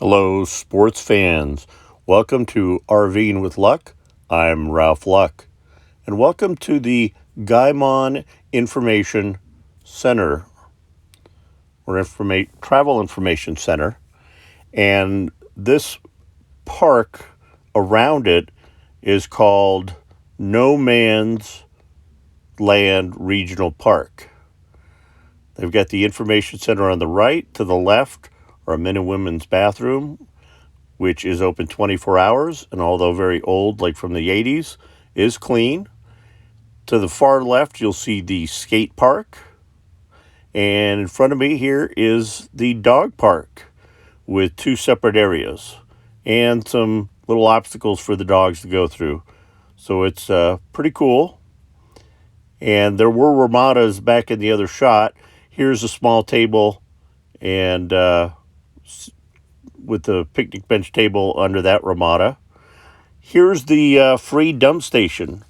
Hello, sports fans. Welcome to RV'ing with Luck. I'm Ralph Luck. And welcome to the Guymon Information Center, or Travel Information Center. And this park around it is called No Man's Land Regional Park. They've got the information center on the right. To the left are a men and women's bathroom, which is open 24 hours, and although very old, like from the 80s, is clean. To the far left, you'll see the skate park. And in front of me here is the dog park with two separate areas and some little obstacles for the dogs to go through. So it's pretty cool. And there were ramadas back in the other shot. Here's a small table and with the picnic bench table under that ramada. Here's the free dump station.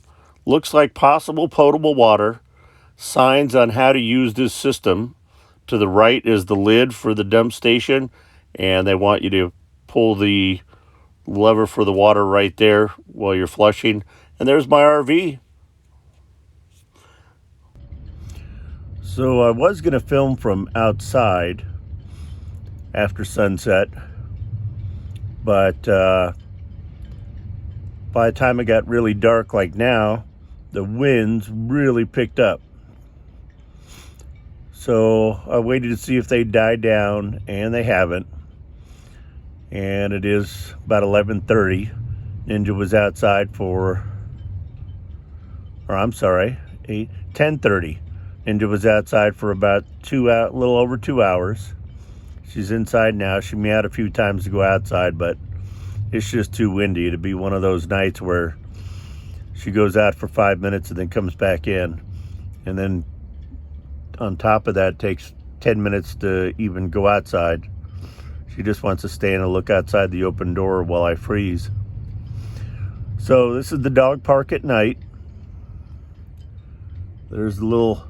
Looks like possible potable water. Signs on how to use this system. To the right is the lid for the dump station, and they want you to pull the lever for the water right there while you're flushing. And there's my RV. So I was going to film from outside after sunset, but by the time it got really dark like now, the winds really picked up. So I waited to see if they died down, and they haven't. And it is about 11:30. Ninja was outside for, 10:30. Ninja was outside for about a little over 2 hours. She's inside now. She meowed a few times to go outside, but it's just too windy to be one of those nights where she goes out for 5 minutes and then comes back in. And then on top of that, it takes 10 minutes to even go outside. She just wants to stand and look outside the open door while I freeze. So this is the dog park at night. There's a little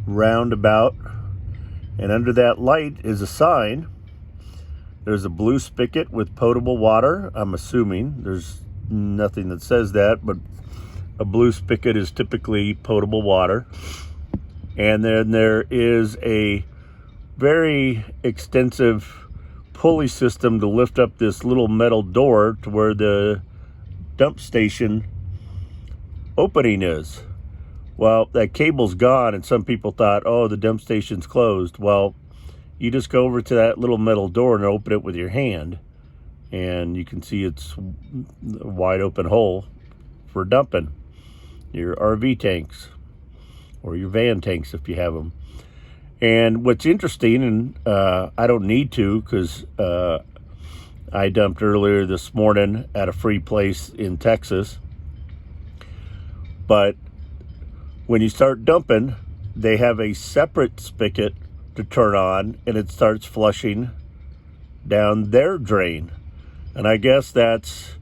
roundabout, and under that light is a sign. There's a blue spigot with potable water. I'm assuming there's nothing that says that, but a blue spigot is typically potable water. And then there is a very extensive pulley system to lift up this little metal door to where the dump station opening is. Well, that cable's gone, and some people thought, oh, the dump station's closed. Well, you just go over to that little metal door and open it with your hand, and you can see it's a wide open hole for dumping your RV tanks or your van tanks if you have them. And what's interesting, and I don't need to because I dumped earlier this morning at a free place in Texas, but when you start dumping, they have a separate spigot to turn on, and it starts flushing down their drain. And I guess that's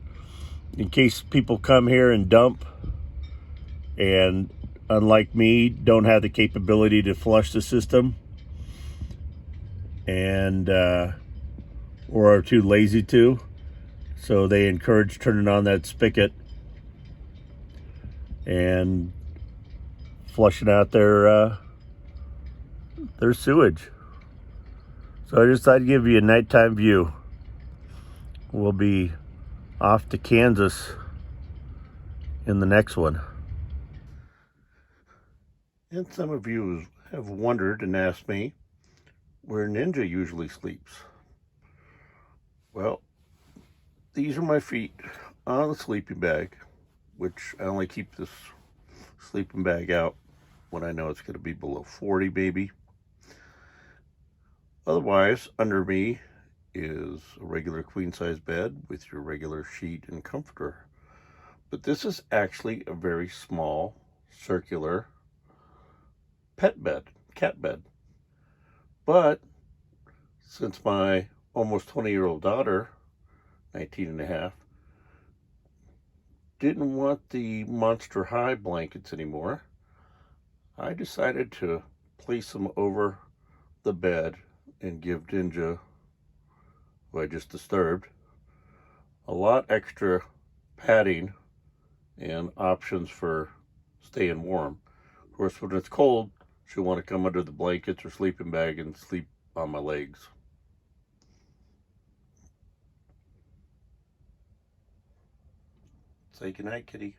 in case people come here and dump and, unlike me, don't have the capability to flush the system and or are too lazy to. So they encourage turning on that spigot and flushing out their sewage. So I just thought I'd give you a nighttime view. We'll be off to Kansas in the next one. And some of you have wondered and asked me where Ninja usually sleeps. Well, these are my feet on the sleeping bag, which I only keep this sleeping bag out when I know it's going to be below 40, maybe. Otherwise, under me is a regular queen-size bed with your regular sheet and comforter. But this is actually a very small, circular cat bed. But since my almost 20-year-old daughter, 19 and a half, didn't want the Monster High blankets anymore, I decided to place them over the bed and give Ninja who I just disturbed, a lot extra padding and options for staying warm. Of course, when it's cold, she'll want to come under the blankets or sleeping bag and sleep on my legs. Say goodnight, kitty.